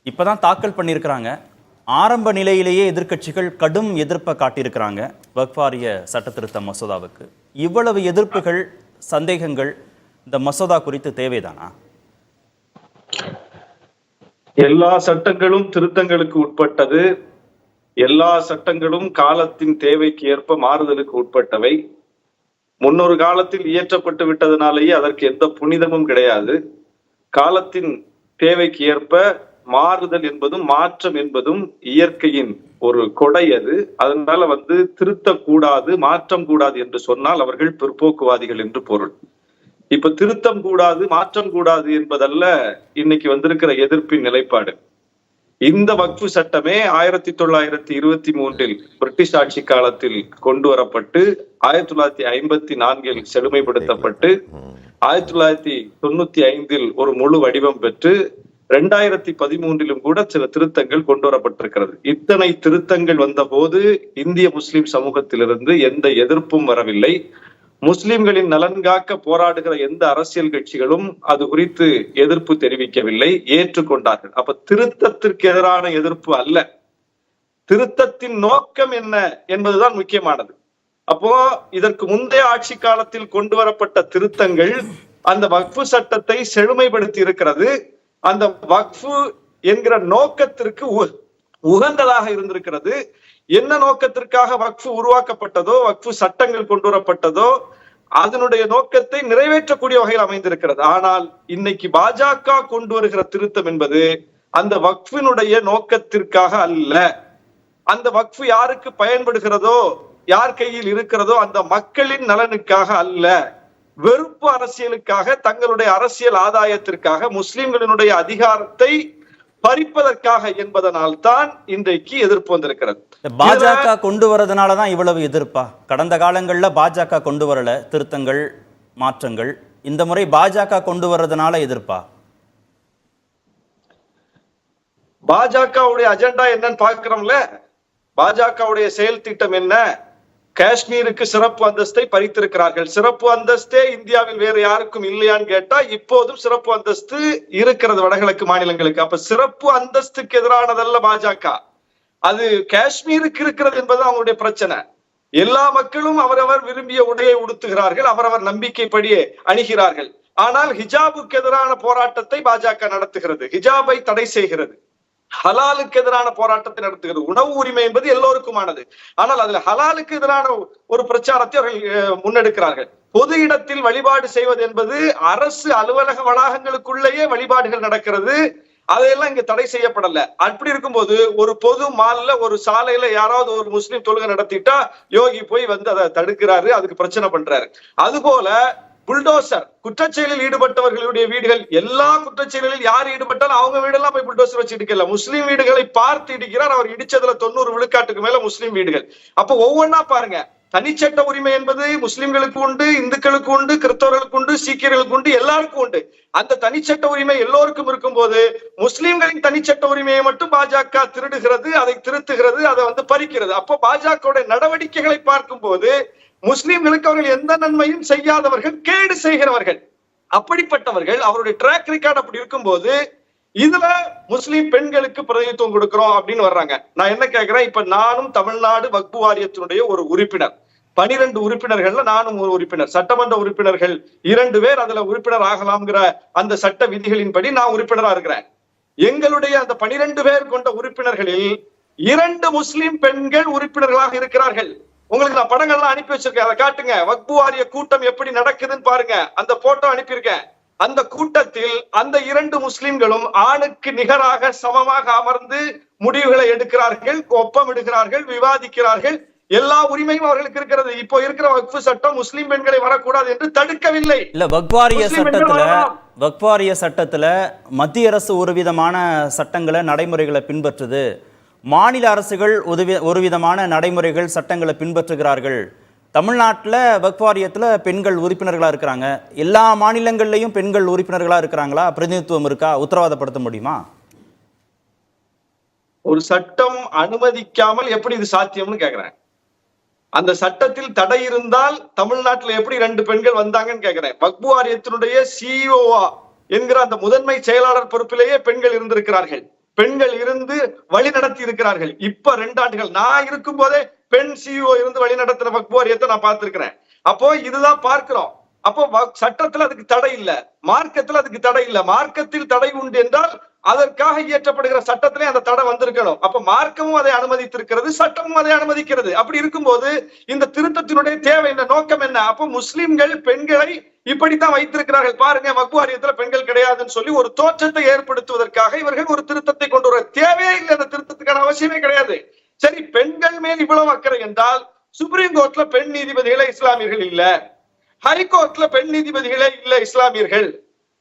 இப்பதான் தாக்கல் பண்ணியிருக்கிறாங்க. ஆரம்ப நிலையிலேயே எதிர்க்கட்சிகள் கடும் எதிர்ப்பை காட்டியிருக்கிறாங்க வக்ஃப் வாரிய சட்ட திருத்த மசோதாவுக்கு. இவ்வளவு எதிர்ப்புகள், சந்தேகங்கள் இந்த மசோதா குறித்து தேவைதானா? எல்லா சட்டங்களும் திருத்தங்களுக்கு உட்பட்டது. எல்லா சட்டங்களும் காலத்தின் தேவைக்கு ஏற்ப மாறுதலுக்கு உட்பட்டவை. முன்னொரு காலத்தில் இயற்றப்பட்டு விட்டதனாலேயே அதற்கு எந்த புனிதமும் கிடையாது. காலத்தின் தேவைக்கு ஏற்ப மாறுதல் என்பதும் மாற்றம் என்பதும் இயற்கையின் ஒரு கொடை. அதனால திருத்தக்கூடாது, மாற்றம் கூடாது என்று சொன்னால் அவர்கள் பிற்போக்குவாதிகள் என்று பொருள். இப்ப திருத்தம் கூடாது, மாற்றம் கூடாது என்பதல்ல இன்னைக்கு வந்திருக்கிற எதிர்ப்பின் நிலைப்பாடு. இந்த வக்ஃபு சட்டமே 1923 பிரிட்டிஷ் ஆட்சி காலத்தில் கொண்டு வரப்பட்டு 1954 செழுமைப்படுத்தப்பட்டு 1995 ஒரு முழு வடிவம் பெற்று 2013 கூட சில திருத்தங்கள் கொண்டு வரப்பட்டிருக்கிறது. இத்தனை திருத்தங்கள் வந்த போது இந்திய முஸ்லிம் சமூகத்திலிருந்து எந்த எதிர்ப்பும் வரவில்லை. முஸ்லிம்களின் நலன் காக்க போராடுகிற எந்த அரசியல் கட்சிகளும் அது குறித்து எதிர்ப்பு தெரிவிக்கவில்லை, ஏற்றுக்கொண்டார்கள். அப்ப திருத்தத்திற்கு எதிரான எதிர்ப்பு அல்ல, திருத்தத்தின் நோக்கம் என்ன என்பதுதான் முக்கியமானது. அப்போ இதற்கு முந்தைய ஆட்சி காலத்தில் கொண்டு வரப்பட்ட திருத்தங்கள் அந்த வக்ஃபு சட்டத்தை செழுமைப்படுத்தி இருக்கிறது. அந்த வக்ஃபு என்கிற நோக்கத்திற்கு உகந்ததாக இருந்திருக்கிறது. என்ன நோக்கத்திற்காக வக்ஃபு உருவாக்கப்பட்டதோ, வக்ஃபு சட்டங்கள் கொண்டு வரப்பட்டதோ, அதனுடைய நோக்கத்தை நிறைவேற்றக்கூடிய வகையில் அமைந்திருக்கிறது. ஆனால் இன்னைக்கு பாஜக கொண்டு வருகிற திருத்தம் என்பது அந்த வக்ஃபினுடைய நோக்கத்திற்காக அல்ல. அந்த வக்ஃபு யாருக்கு பயன்படுகிறதோ, யார் கையில் இருக்கிறதோ அந்த மக்களின் நலனுக்காக அல்ல, வெறுப்பு அரசியலுக்காக, தங்களுடைய அரசியல் ஆதாயத்திற்காக, முஸ்லிம்களினுடைய அதிகாரத்தை பறிப்பதற்காக என்பதனால் தான் இன்றைக்கு எதிர்ப்பு வந்திருக்கிறது. பாஜக கொண்டு வரதுனாலதான் இவ்வளவு எதிர்ப்பா? கடந்த காலங்கள்ல பாஜக கொண்டு வரல திருத்தங்கள், மாற்றங்கள். இந்த முறை பாஜக கொண்டு வர்றதுனால எதிர்ப்பா? பாஜகவுடைய அஜெண்டா என்னன்னு பார்க்கிறோம்ல. பாஜகவுடைய செயல் திட்டம் என்ன? காஷ்மீருக்கு சிறப்பு அந்தஸ்தை பறித்திருக்கிறார்கள். சிறப்பு அந்தஸ்தே இந்தியாவில் வேறு யாருக்கும் இல்லையான்னு கேட்டா இப்போதும் சிறப்பு அந்தஸ்து இருக்கிறது வடகிழக்கு மாநிலங்களுக்கு. அப்ப சிறப்பு அந்தஸ்துக்கு எதிரானதல்ல பாஜக, அது காஷ்மீருக்கு இருக்கிறது என்பது அவங்களுடைய பிரச்சனை. எல்லா மக்களும் அவரவர் விரும்பிய உடையை உடுத்துகிறார்கள், அவரவர் நம்பிக்கைப்படியே அணிகிறார்கள். ஆனால் ஹிஜாபுக்கு எதிரான போராட்டத்தை பாஜக நடத்துகிறது, ஹிஜாபை தடை செய்கிறது, ஹலாலுக்கு எதிரான போராட்டத்தை நடத்துகிறது. உணவு உரிமை என்பது எல்லோருக்குமானது. ஆனால் அதுல ஹலாலுக்கு எதிரான ஒரு பிரச்சாரத்தை அவர்கள் முன்னெடுக்கிறார்கள். பொது இடத்தில் வழிபாடு செய்வது என்பது அரசு அலுவலக வளாகங்களுக்குள்ளேயே வழிபாடுகள் நடக்கிறது, அதையெல்லாம் இங்க தடை செய்யப்படல. அப்படி இருக்கும்போது ஒரு பொது மால்ல, ஒரு சாலையில யாராவது ஒரு முஸ்லிம் தொழுகை நடத்திட்டா யோகி போய் அதை தடுக்கிறாரு, அதுக்கு பிரச்சனை பண்றாரு. அதுபோல புல்டோசர், குற்றச்செயலில் ஈடுபட்டவர்களுடைய வீடுகள், எல்லா குற்றச்செயலில் யார் ஈடுபட்டாலும் அவங்க வீடெல்லாம் போய் புல்டோசர் வச்சு இடிக்கல, முஸ்லீம் வீடுகளை பார்த்து இடிக்கிறார். அவர் இடிச்சதுல 90 விழுக்காட்டுக்கு மேல முஸ்லீம் வீடுகள். அப்ப ஒவ்வொன்னா பாருங்க, தனிச்சட்ட உரிமை என்பது முஸ்லிம்களுக்கு உண்டு, இந்துக்களுக்கு உண்டு, கிறிஸ்தவர்களுக்கு உண்டு, சீக்கியர்களுக்கு உண்டு, எல்லாருக்கும் உண்டு. அந்த தனிச்சட்ட உரிமை எல்லோருக்கும் இருக்கும் போது முஸ்லிம்களின் தனிச்சட்ட உரிமையை மட்டும் பாஜக திருடுகிறது, அதை திருத்துகிறது, அதை பறிக்கிறது. அப்போ பாஜக நடவடிக்கைகளை பார்க்கும் போது முஸ்லிம்களுக்கு அவர்கள் எந்த நன்மையும் செய்யாதவர்கள், கேடு செய்கிறவர்கள். அப்படிப்பட்டவர்கள் அவருடைய ட்ராக் ரெக்கார்ட் அப்படி இருக்கும்போது இதுல முஸ்லிம் பெண்களுக்கு பிரதிநிதித்துவம் கொடுக்கிறோம் அப்படின்னு வர்றாங்க. நான் என்ன கேட்கிறேன், இப்ப நானும் தமிழ்நாடு வக்ஃபு வாரியத்தினுடைய ஒரு உறுப்பினர், 12 உறுப்பினர்கள்ல நானும் ஒரு உறுப்பினர், சட்டமன்ற உறுப்பினர்கள் 2 பேர் அதுல உறுப்பினர் ஆகலாம்ங்கிற அந்த சட்ட விதிகளின்படி நான் உறுப்பினரா இருக்கிறேன். எங்களுடைய அந்த 12 பேர் கொண்ட உறுப்பினர்களில் 2 முஸ்லிம் பெண்கள் உறுப்பினர்களாக இருக்கிறார்கள். உங்களுக்கு நான் படங்கள்லாம் அனுப்பி வச்சிருக்கேன், அதை காட்டுங்க. வக்ஃபு வாரிய கூட்டம் எப்படி நடக்குதுன்னு பாருங்க, அந்த போட்டோ அனுப்பியிருக்கேன். அந்த கூட்டத்தில் அந்த 2 முஸ்லிம்களும் ஆணுக்கு நிகராக சமமாக அமர்ந்து முடிவுகளை எடுக்கிறார்கள், ஒப்பமிடுகிறார்கள், விவாதிக்கிறார்கள். எல்லா உரிமையும் அவர்களுக்கு இருக்கிறது. இப்போ இருக்கிற வக்ஃபு சட்டம் முஸ்லிம் பெண்களை வரக்கூடாது என்று தடுக்கவில்லை. இல்ல, வக்ஃப் வாரிய சட்டத்துல மத்திய அரசு ஒரு விதமான சட்டங்களை, நடைமுறைகளை பின்பற்றுது, மாநில அரசுகள் ஒரு விதமான நடைமுறைகள், சட்டங்களை பின்பற்றுகிறார்கள். தமிழ்நாட்டில் வக்ஃப் வாரியத்தில் பெண்கள் உறுப்பினர்களா இருக்கிறாங்க, எல்லா மாநிலங்கள்லையும் பெண்கள் உறுப்பினர்களா இருக்கிறாங்களா? பிரதிநிதித்துவம் இருக்கா? உத்தரவாதப்படுத்த முடியுமா? ஒரு சட்டம் அனுமதிக்காமல் எப்படி இது சாத்தியம்னு கேக்குறேன். அந்த சட்டத்தில் தடை இருந்தால் தமிழ்நாட்டில் எப்படி 2 பெண்கள் வந்தாங்கன்னு கேக்குறேன். வக்ஃபு வாரியத்தினுடைய சிஇஓ என்கிற அந்த முதன்மை செயலாளர் பொறுப்பிலேயே பெண்கள் இருந்திருக்கிறார்கள். பெண்கள் இருந்து வழி நடத்தி இருக்கிறார்கள். இப்ப 2 ஆண்டுகள் நான் இருக்கும் போதே பெண் சிஇஓ இருந்து வழி நடத்தின வக்ஃப் வாரியத்தை நான் பார்த்திருக்கிறேன். அப்போ இதுதான் பார்க்கிறோம். அப்போ சட்டத்துல அதுக்கு தடை இல்ல, மார்க்கத்துல அதுக்கு தடை இல்ல. மார்க்கத்தில் தடை உண்டு என்றால் அதற்காக இயற்றப்படுகிற சட்டத்திலே அந்த தடை வந்திருக்கணும். அப்ப மார்க்கமும் அதை அனுமதித்திருக்கிறது, சட்டமும் அதை அனுமதிக்கிறது. அப்படி இருக்கும்போது இந்த திருத்தத்தினுடைய தேவை என்ன, நோக்கம் என்ன? அப்போ முஸ்லிம்கள் பெண்களை இப்படித்தான் வைத்திருக்கிறார்கள். பாருங்க, வக்ஃப் வாரியத்துல பெண்கள் கிடையாதுன்னு சொல்லி ஒரு தோற்றத்தை ஏற்படுத்துவதற்காக இவர்கள் ஒரு திருத்தத்தை கொண்டு வர தேவையே இல்லை. அந்த திருத்தத்துக்கான அவசியமே கிடையாது. சரி, பெண்கள் மேல் இவ்வளவு அக்கறை என்றால் சுப்ரீம் கோர்ட்ல பெண் நீதிபதிகளே இஸ்லாமியர்கள் இல்ல, ஹைகோர்ட்ல பெண் நீதிபதிகளே இல்ல இஸ்லாமியர்கள்,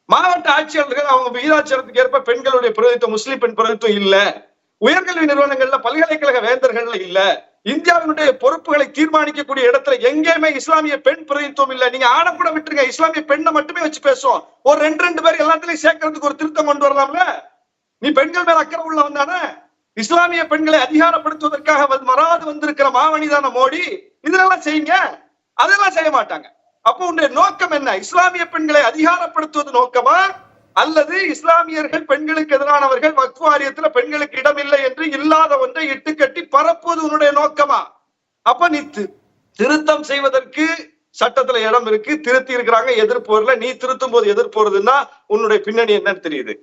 மாவட்ட ஆட்சியாளர்கள் அவங்க விகிதாச்சாரத்துக்கு ஏற்ப பெண்களுடைய பிரதித்துவம், முஸ்லிம் பெண் பிரதித்துவம் இல்ல, உயர்கல்வி நிறுவனங்கள்ல பல்கலைக்கழக வேந்தர்கள் இல்ல, இந்தியாவினுடைய பொறுப்புகளை தீர்மானிக்கக்கூடிய இடத்துல எங்கேயுமே இஸ்லாமிய பெண் பிரதித்துவம் இல்ல. நீங்க ஆணை கூட விட்டுருங்க, இஸ்லாமிய பெண்ணை மட்டுமே வச்சு பேசுவோம். ஒரு 2 பேர் எல்லாத்துலயும் சேர்க்கறதுக்கு ஒரு திருத்தம் கொண்டு வரலாம்ல. நீ பெண்கள் மேல அக்கறை உள்ளவன் தானே. இஸ்லாமிய பெண்களை அதிகாரப்படுத்துவதற்காக வராது வந்திருக்கிற மாமனிதான மோடி இதெல்லாம் செய்யுங்க. அதெல்லாம் செய்ய மாட்டாங்க. அப்போ உன்னுடைய நோக்கம் என்ன? இஸ்லாமிய பெண்களை அதிகாரப்படுத்துவது நோக்கமா, அல்லது இஸ்லாமியர்கள் பெண்களுக்கு எதிரானவர்கள், வக்ஃப் வாரியத்துல பெண்களுக்கு இடமில்லை என்று இல்லாத ஒன்றை இட்டுக்கட்டி பரப்புவது உன்னுடைய நோக்கமா? அப்ப நீ திருத்தம் செய்வதற்கு சட்டத்துல இடம் இருக்கு, திருத்தி இருக்கிறாங்க, எதிர்ப்பு வரல. நீ திருத்தும் போது எதிர்ப்பு வருதுன்னா உன்னுடைய பின்னணி என்னன்னு தெரியுது.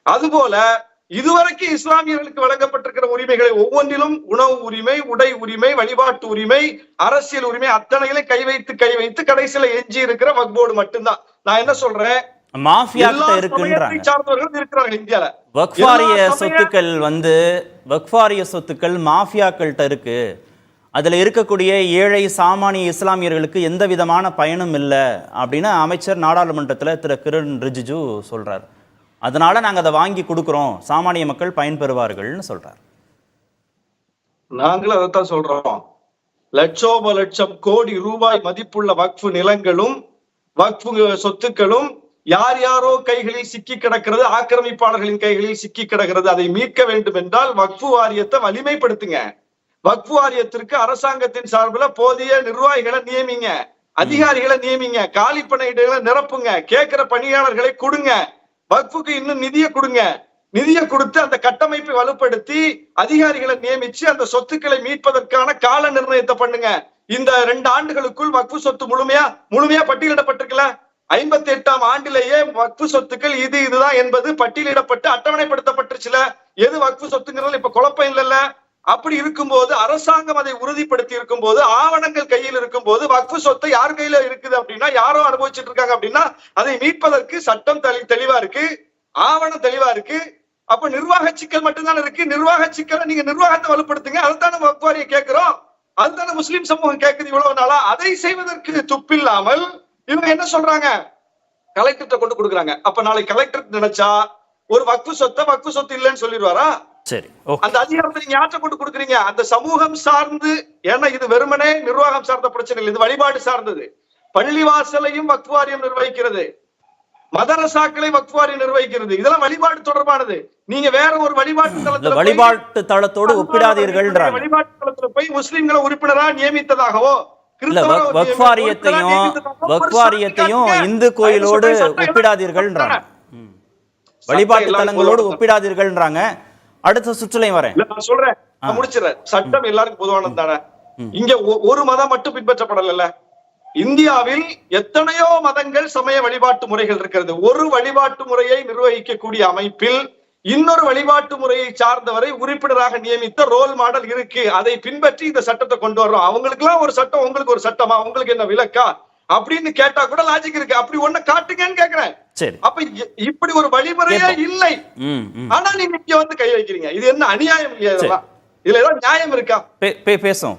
அதுபோல இதுவரைக்கும் இஸ்லாமியர்களுக்கு வழங்கப்பட்டிருக்கிற உரிமைகளை ஒவ்வொன்றிலும் உணவு உரிமை, உடை உரிமை, வழிபாட்டு உரிமை, அரசியல் உரிமை அத்தனையிலும் கை வைத்து கடைசியில எஞ்சி இருக்கிற வக்ஃப் போர்டு மட்டும்தான். நான் என்ன சொல்றேன், மாஃபியா கிட்ட இருக்குன்றாங்க. சார்ந்தவர்கள் இருக்கிறாங்க இந்தியால. வக்ஃப் வாரிய சொத்துக்கள் வக்ஃப் வாரிய சொத்துக்கள் மாஃபியாக்கள்கிட்ட இருக்கு. அதுல இருக்கக்கூடிய ஏழை சாமானிய இஸ்லாமியர்களுக்கு எந்த விதமான பயனும் இல்லை அப்படின்னு அமைச்சர் நாடாளுமன்றத்தில் திரு கிரண் ரிஜிஜு சொல்றாரு. அதனால நாங்க அதை வாங்கி கொடுக்கிறோம், சாமானிய மக்கள் பயன்பெறுவார்கள்னு சொல்றாரு. நாங்களும் அதைத்தான் சொல்றோம். லட்சோப லட்சம் கோடி ரூபாய் மதிப்புள்ள வக்ஃப் நிலங்களும் வக்ஃப் சொத்துக்களும் யார் யாரோ கைகளில் சிக்கி கிடக்கிறது, ஆக்கிரமிப்பாளர்களின் கைகளில் சிக்கி கிடக்கிறது. அதை மீட்க வேண்டும் என்றால் வக்ஃப் வாரியத்தை வலிமைப்படுத்துங்க. வக்ஃப் வாரியத்திற்கு அரசாங்கத்தின் சார்பில் போதிய நிர்வாகிகளை நியமிங்க, அதிகாரிகளை நியமிங்க, காலி பணியிடங்களை நிரப்புங்க, கேட்கிற பணியாளர்களை கொடுங்க, வக்ஃபுக்கு இன்னும் நிதியை கொடுங்க. நிதியை கொடுத்து அந்த கட்டமைப்பை வலுப்படுத்தி அதிகாரிகளை நியமிச்சு அந்த சொத்துக்களை மீட்பதற்கான கால நிர்ணயத்தை பண்ணுங்க. இந்த 2 ஆண்டுகளுக்குள் வக்ஃப் சொத்து முழுமையா பட்டியலிடப்பட்டிருக்கல. 58ஆம் ஆண்டிலேயே வக்ஃப் சொத்துக்கள் இதுதான் என்பது பட்டியலிடப்பட்டு அட்டவணைப்படுத்தப்பட்டுருச்சுல. எது வக்ஃப் சொத்துங்கிறது இப்ப குழப்பம் இல்லைல்ல. அப்படி இருக்கும்போது அரசாங்கம் அதை உறுதிப்படுத்தி இருக்கும் போது, ஆவணங்கள் கையில் இருக்கும் போது, வக்ஃப் சொத்து யார் கையில இருக்குது அப்படின்னா, யாரோ அனுபவிச்சுட்டு இருக்காங்க அப்படின்னா அதை மீட்பதற்கு சட்டம் தெளிவா இருக்கு, ஆவணம் தெளிவா இருக்கு. அப்ப நிர்வாக சிக்கல் மட்டும்தான் இருக்கு. நிர்வாக சிக்கலை நீங்க நிர்வாகத்தை வலுப்படுத்துங்க. அதுதானே வக்ஃப் வாரியம் கேட்கிறோம், அதுதானே முஸ்லிம் சமூகம் கேட்குது இவ்வளவு நாளா. அதை செய்வதற்கு துப்பில்லாமல் இவங்க என்ன சொல்றாங்க, கலெக்டர்கிட்ட கொண்டு கொடுக்குறாங்க. அப்ப நாளை கலெக்டர் நினைச்சா ஒரு வக்ஃப் சொத்து இல்லைன்னு சொல்லிடுவாரா? சரி, அந்த அதிகாரத்தை நீங்க யார்ட்ட கொண்டு கொடுக்குறீங்க? அந்த சமூகம் சார்ந்து. ஏன்னா இது வெறுமனே நிர்வாகம் சார்ந்த பிரச்சனை இல்லை, இது வழிபாடு சார்ந்தது. பள்ளிவாசலையும் வக்ஃப் வாரியம் நிர்வகிக்கிறது, மதரசாக்களை வக்ஃப் வாரியம் நிர்வகிக்கிறது. இதெல்லாம் வழிபாடு தொடர்பானது. நீங்க வேற ஒரு வழிபாட்டு தளத்தோடு ஒப்பிடாதீர்கள். வழிபாட்டு தளத்துல போய் முஸ்லிம்களை உறுப்பினரா நியமித்ததாகவோ, வக்ஃப் வாரியத்தையும் இந்து கோயிலோடு ஒப்பிடாதீர்கள்ன்றாங்க, வழிபாட்டு தலங்களோடு ஒப்பிடாதீர்கள்ன்றாங்க. அடுத்த சுற்றுலையும் வரேன், நான் சொல்றேன், முடிச்சிடறேன். சட்டம் எல்லாருக்கும் பொதுவானது தானே. இங்க ஒரு மதம் மட்டும் பின்பற்றப்படல. இந்தியாவில் எத்தனையோ மதங்கள், சமய வழிபாட்டு முறைகள் இருக்கிறது. ஒரு வழிபாட்டு முறையை நிர்வகிக்கக்கூடிய அமைப்பில் இன்னொரு வழிபாட்டு முறையை சார்ந்தவரை உறுப்பினராக நியமித்த ரோல் மாடல் இருக்கு. அதை பின்பற்றி இந்த சட்டத்தை கொண்டு வர்றோம். அவங்களுக்கு எல்லாம் ஒரு சட்டம், உங்களுக்கு ஒரு சட்டமா, உங்களுக்கு என்ன விலக்கா அப்படின்னு கேட்டா கூட லாஜிக் இருக்கு. அப்படி ஒண்ணு காட்டுங்கன்னு கேக்குறேன். அப்ப இப்படி ஒரு வழிமுறையே இல்லை. ஆனா நீங்க இங்க வந்து கை வைக்கிறீங்க. இது என்ன அநியாயம் இல்லையா? இதெல்லாம் இதுல ஏதாவது நியாயம் இருக்கா? பேசும்.